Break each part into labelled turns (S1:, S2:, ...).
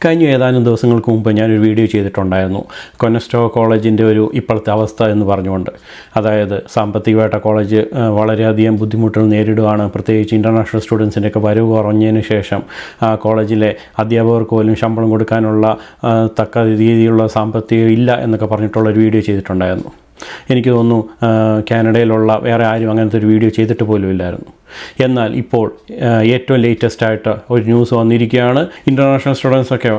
S1: കഴിഞ്ഞ ഏതാനും ദിവസങ്ങൾക്ക് മുമ്പ് ഞാനൊരു വീഡിയോ ചെയ്തിട്ടുണ്ടായിരുന്നു കൊനസ്റ്റോ കോളേജിൻ്റെ ഒരു ഇപ്പോഴത്തെ അവസ്ഥ എന്ന് പറഞ്ഞുകൊണ്ട്. അതായത് സാമ്പത്തികമായിട്ട് കോളേജ് വളരെയധികം ബുദ്ധിമുട്ടുകൾ നേരിടുകയാണ്. പ്രത്യേകിച്ച് ഇൻ്റർനാഷണൽ സ്റ്റുഡൻസിൻ്റെയൊക്കെ വരവ് കുറഞ്ഞതിന് ശേഷം കോളേജിലെ അധ്യാപകർക്ക് പോലും ശമ്പളം കൊടുക്കാനുള്ള തക്ക രീതിയിലുള്ള സാമ്പത്തികം ഇല്ല എന്നൊക്കെ പറഞ്ഞിട്ടുള്ളൊരു വീഡിയോ ചെയ്തിട്ടുണ്ടായിരുന്നു. എനിക്ക് തോന്നുന്നു കാനഡയിലുള്ള വേറെ ആരും അങ്ങനത്തെ ഒരു വീഡിയോ ചെയ്തിട്ട് പോലും ഇല്ലായിരുന്നു. എന്നാൽ ഇപ്പോൾ ഏറ്റവും ലേറ്റസ്റ്റായിട്ട് ഒരു ന്യൂസ് വന്നിരിക്കുകയാണ്. ഇൻ്റർനാഷണൽ സ്റ്റുഡൻസൊക്കെ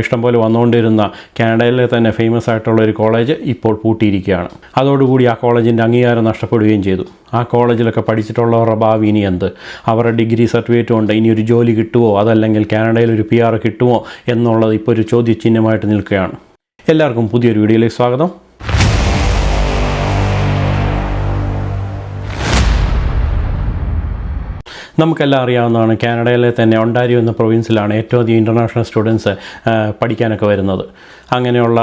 S1: ഇഷ്ടംപോലെ വന്നുകൊണ്ടിരുന്ന കാനഡയിലെ തന്നെ ഫേമസ് ആയിട്ടുള്ള ഒരു കോളേജ് ഇപ്പോൾ പൂട്ടിയിരിക്കുകയാണ്. അതോടുകൂടി ആ കോളേജിൻ്റെ അംഗീകാരം നഷ്ടപ്പെടുകയും ചെയ്തു. ആ കോളേജിലൊക്കെ പഠിച്ചിട്ടുള്ളവരുടെ ഭാവി ഇനി എന്ത്? അവരുടെ ഡിഗ്രി സർട്ടിഫിക്കറ്റ് കൊണ്ട് ഇനി ഒരു ജോലി കിട്ടുമോ, അതല്ലെങ്കിൽ കാനഡയിൽ ഒരു PR കിട്ടുമോ എന്നുള്ളത് ഇപ്പോൾ ഒരു ചോദ്യചിഹ്നമായിട്ട് നിൽക്കുകയാണ്. എല്ലാവർക്കും പുതിയൊരു വീഡിയോയിലേക്ക് സ്വാഗതം. നമുക്കെല്ലാം അറിയാവുന്നതാണ്, കാനഡയിലെ തന്നെ ഒണ്ടാരിയോ എന്ന പ്രൊവിൻസിലാണ് ഏറ്റവും അധികം ഇൻ്റർനാഷണൽ സ്റ്റുഡൻസ് പഠിക്കാനൊക്കെ വരുന്നത്. അങ്ങനെയുള്ള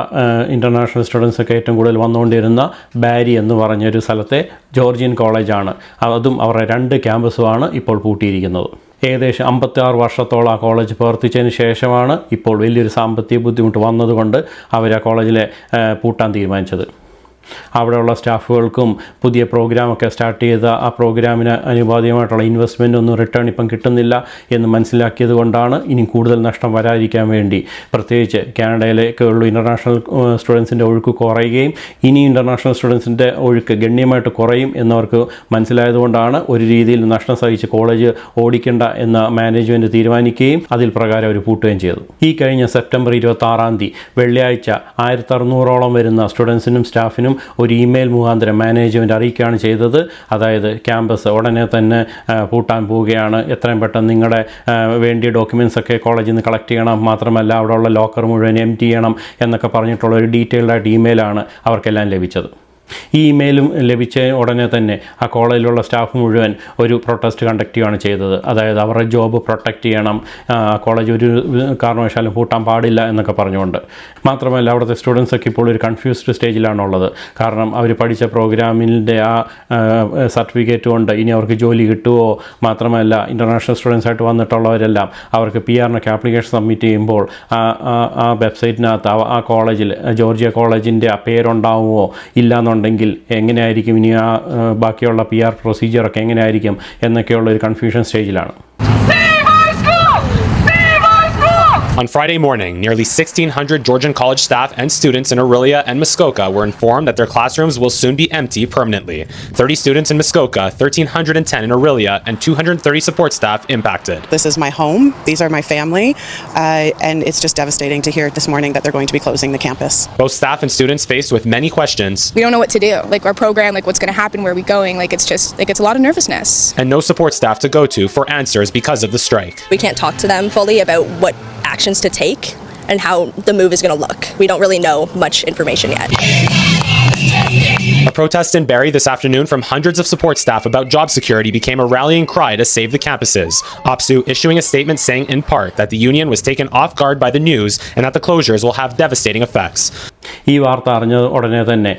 S1: ഇൻ്റർനാഷണൽ സ്റ്റുഡൻസൊക്കെ ഏറ്റവും കൂടുതൽ വന്നുകൊണ്ടിരുന്ന ബാരി എന്ന് പറഞ്ഞൊരു സ്ഥലത്തെ ജോർജിയൻ കോളേജാണ്. അതും അവരുടെ 2 ക്യാമ്പസുമാണ് ഇപ്പോൾ പൂട്ടിയിരിക്കുന്നത്. ഏകദേശം 56 വർഷത്തോളം ആ കോളേജ് പ്രവർത്തിച്ചതിന് ശേഷമാണ് ഇപ്പോൾ വലിയൊരു സാമ്പത്തിക ബുദ്ധിമുട്ട് വന്നതുകൊണ്ട് അവർ ആ കോളേജിലെ പൂട്ടാൻ തീരുമാനിച്ചത്. അവിടെയുള്ള സ്റ്റാഫുകൾക്കും പുതിയ പ്രോഗ്രാമൊക്കെ സ്റ്റാർട്ട് ചെയ്ത ആ പ്രോഗ്രാമിന് അനുപാതികമായിട്ടുള്ള ഇൻവെസ്റ്റ്മെൻ്റ് ഒന്നും റിട്ടേൺ ഇപ്പം കിട്ടുന്നില്ല എന്ന് മനസ്സിലാക്കിയത് കൊണ്ടാണ് ഇനി കൂടുതൽ നഷ്ടം വരാതിരിക്കാൻ വേണ്ടി, പ്രത്യേകിച്ച് കാനഡയിലേക്കുള്ള ഇൻ്റർനാഷണൽ സ്റ്റുഡൻസിൻ്റെ ഒഴുക്ക് കുറയുകയും ഇനി ഇൻ്റർനാഷണൽ സ്റ്റുഡൻസിൻ്റെ ഒഴുക്ക് ഗണ്യമായിട്ട് കുറയും എന്നവർക്ക് മനസ്സിലായതുകൊണ്ടാണ് ഒരു രീതിയിൽ നഷ്ടം സഹിച്ച് കോളേജ് ഓടിക്കേണ്ട എന്ന മാനേജ്മെൻറ്റ് തീരുമാനിക്കുകയും അതിൽ പ്രകാരം അവർ പൂട്ടുകയും ചെയ്തു. ഈ കഴിഞ്ഞ സെപ്റ്റംബർ 26 വെള്ളിയാഴ്ച 1600ഓളം വരുന്ന സ്റ്റുഡൻസിനും സ്റ്റാഫിനും ഒരു ഇമെയിൽ മുഖാന്തരം മാനേജ്മെൻറ്റ് അറിയിക്കുകയാണ് ചെയ്തത്. അതായത് ക്യാമ്പസ് ഉടനെ തന്നെ പൂട്ടാൻ പോവുകയാണ്, എത്രയും പെട്ടെന്ന് നിങ്ങളുടെ വേണ്ടിയ ഡോക്യുമെൻറ്റ്സ് ഒക്കെ കോളേജിൽ നിന്ന് കളക്ട് ചെയ്യണം, മാത്രമല്ല അവിടെയുള്ള ലോക്കർ മുഴുവൻ എംപ്റ്റി ചെയ്യണം എന്നൊക്കെ പറഞ്ഞിട്ടുള്ള ഒരു ഡീറ്റെയിൽഡായിട്ട് ഇമെയിലാണ് അവർക്കെല്ലാം ലഭിച്ചത്. ഈ ഇമെയിലും ലഭിച്ച ഉടനെ തന്നെ ആ കോളേജിലുള്ള സ്റ്റാഫ് മുഴുവൻ ഒരു പ്രൊട്ടസ്റ്റ് കണ്ടക്ട് ചെയ്യുകയാണ് ചെയ്തത്. അതായത് അവരുടെ ജോബ് പ്രൊട്ടക്റ്റ് ചെയ്യണം, കോളേജ് ഒരു കാരണവശാലും പൂട്ടാൻ പാടില്ല എന്നൊക്കെ പറഞ്ഞുകൊണ്ട്. മാത്രമല്ല അവിടുത്തെ സ്റ്റുഡൻസൊക്കെ ഇപ്പോൾ ഒരു കൺഫ്യൂസ്ഡ് സ്റ്റേജിലാണുള്ളത്. കാരണം അവർ പഠിച്ച പ്രോഗ്രാമിൻ്റെ ആ സർട്ടിഫിക്കറ്റ് കൊണ്ട് ഇനി അവർക്ക് ജോലി കിട്ടുമോ, മാത്രമല്ല ഇൻ്റർനാഷണൽ സ്റ്റുഡൻസായിട്ട് വന്നിട്ടുള്ളവരെല്ലാം അവർക്ക് PR-നൊക്കെ ആപ്ലിക്കേഷൻ സബ്മിറ്റ് ചെയ്യുമ്പോൾ ആ വെബ്സൈറ്റിനകത്ത് ആ കോളേജിൽ ജോർജിയ കോളേജിൻ്റെ ആ പേരുണ്ടാവുമോ ഇല്ലയെന്നുണ്ടെങ്കിൽ എങ്ങനെയായിരിക്കും ഇനി ആ ബാക്കിയുള്ള PR പ്രൊസീജിയറൊക്കെ എങ്ങനെയായിരിക്കും എന്നൊക്കെയുള്ള ഒരു കൺഫ്യൂഷൻ സ്റ്റേജിലാണ്.
S2: On Friday morning, nearly 1,600 Georgian college staff and students in Orillia and Muskoka were informed that their classrooms will soon be empty permanently. 30 students in Muskoka, 1,310 in Orillia, and 230 support staff impacted.
S3: This is my home. These are my family. And it's just devastating to hear this morning that they're going to be closing the campus.
S2: Both staff and students faced with many questions.
S4: We don't know what to do. Like our program, like what's going to happen, where are we going? Like it's just, like it's a lot of nervousness.
S2: And no support staff to go to for answers because of the strike.
S5: We can't talk to them fully about what actions to take and how the move is going to look. We don't really know much information yet.
S2: A protest in Barrie this afternoon from hundreds of support staff about job security became a rallying cry to save the campuses. OPSU issuing a statement saying in part that the union was taken off guard by the news and that the closures will have devastating effects.
S1: ഈ വാർത്ത അറിഞ്ഞ ഉടനെ തന്നെ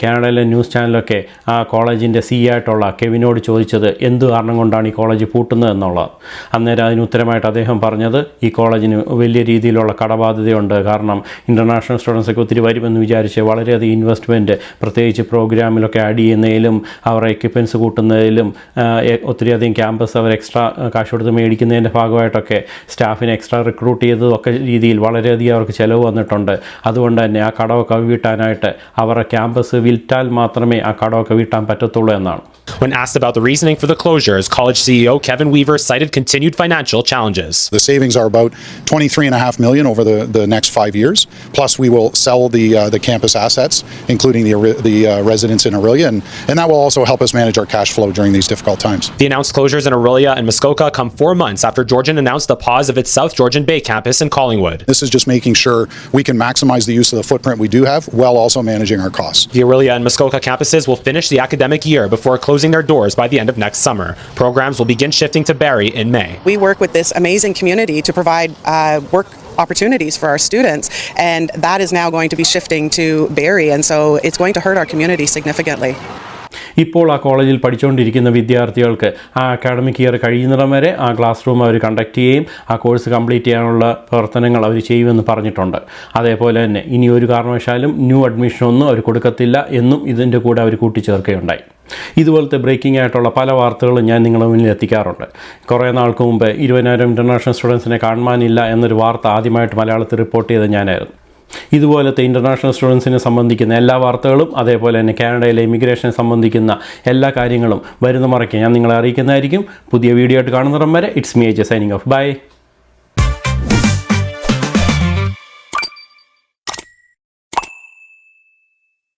S1: കാനഡയിലെ news ചാനലൊക്കെ ആ കോളേജിൻ്റെ ആയിട്ടുള്ള കെവിനോട് ചോദിച്ചത് എന്ത് കാരണം കൊണ്ടാണ് ഈ കോളേജ് പൂട്ടുന്നത് എന്നുള്ളത്. അന്നേരം അതിന് ഉത്തരമായിട്ട് അദ്ദേഹം പറഞ്ഞത് ഈ കോളേജിന് വലിയ രീതിയിലുള്ള കടബാധ്യതയുണ്ട്. കാരണം ഇൻ്റർനാഷണൽ സ്റ്റുഡൻസൊക്കെ ഒത്തിരി വരുമെന്ന് വിചാരിച്ച് വളരെയധികം ഇൻവെസ്റ്റ്മെൻറ്റ്, പ്രത്യേകിച്ച് പ്രോഗ്രാമിലൊക്കെ ആഡ് ചെയ്യുന്നതിലും അവരുടെ എക്യുപ്മെൻറ്റ്സ് കൂട്ടുന്നതിലും ഒത്തിരിയധികം ക്യാമ്പസ് അവർ എക്സ്ട്രാ കാശ് കൊടുത്ത് മേടിക്കുന്നതിൻ്റെ ഭാഗമായിട്ടൊക്കെ സ്റ്റാഫിനെ എക്സ്ട്രാ റിക്രൂട്ട് ചെയ്തതൊക്കെ രീതിയിൽ വളരെയധികം അവർക്ക് ചിലവ് വന്നിട്ടുണ്ട്. അതുകൊണ്ട് തന്നെ ആ കടമൊക്കെ വീട്ടാനായിട്ട് അവരുടെ ക്യാമ്പസ് വിറ്റാൽ മാത്രമേ ആ കടമൊക്കെ വീട്ടാൻ പറ്റത്തുള്ളൂ എന്നാണ്.
S2: When asked about the reasoning for the closures, college CEO Kevin Weaver cited continued financial challenges.
S6: The savings are about $23.5 million over the next 5 years. Plus, we will sell the campus assets, including the residents in Orillia, and that will also help us manage our cash flow during these difficult times.
S2: The announced closures in Orillia and Muskoka come 4 months after Georgian announced the pause of its South Georgian Bay campus in Collingwood.
S6: This is just making sure we can maximize the use of the footprint we do have while also managing our costs.
S2: The Orillia and Muskoka campuses will finish the academic year before closing their doors by the end of next summer. Programs will begin shifting to Barrie in May.
S3: We work with this amazing community to provide work opportunities for our students, and that is now going to be shifting to Barrie, and so it's going to hurt our community significantly.
S1: ഇപ്പോൾ ആ കോളേജിൽ പഠിച്ചുകൊണ്ടിരിക്കുന്ന വിദ്യാർത്ഥികൾക്ക് ആ academic year കഴിയുന്നിടം വരെ ആ class room അവർ conduct ചെയ്യുകയും ആ കോഴ്സ് കംപ്ലീറ്റ് ചെയ്യാനുള്ള പ്രവർത്തനങ്ങൾ അവർ ചെയ്യുമെന്ന് പറഞ്ഞിട്ടുണ്ട്. അതേപോലെ തന്നെ ഇനി ഒരു കാരണവശാലും ന്യൂ അഡ്മിഷനൊന്നും അവർ കൊടുക്കത്തില്ല എന്നും ഇതിൻ്റെ കൂടെ അവർ കൂട്ടിച്ചേർക്കുകയുണ്ടായി. ഇതുപോലത്തെ ബ്രേക്കിംഗ് ആയിട്ടുള്ള പല വാർത്തകളും ഞാൻ നിങ്ങളുടെ മുന്നിൽ എത്തിക്കാറുണ്ട്. കുറേ നാൾക്ക് മുമ്പ് 20,000 ഇൻ്റർനാഷണൽ സ്റ്റുഡൻസിനെ കാണുവാനില്ല എന്നൊരു വാർത്ത ആദ്യമായിട്ട് മലയാളത്തിൽ റിപ്പോർട്ട് ചെയ്ത് ഞാനായിരുന്നു. ഇതുപോലത്തെ ഇൻ്റർനാഷണൽ സ്റ്റുഡൻസിനെ സംബന്ധിക്കുന്ന എല്ലാ വാർത്തകളും അതേപോലെ തന്നെ കാനഡയിലെ ഇമിഗ്രേഷനെ സംബന്ധിക്കുന്ന എല്ലാ കാര്യങ്ങളും വരുന്ന മറയ്ക്ക് ഞാൻ നിങ്ങളെ അറിയിക്കുന്നതായിരിക്കും. പുതിയ വീഡിയോ ആയിട്ട് കാണുന്നിടം വരെ it's me AJ signing off. By.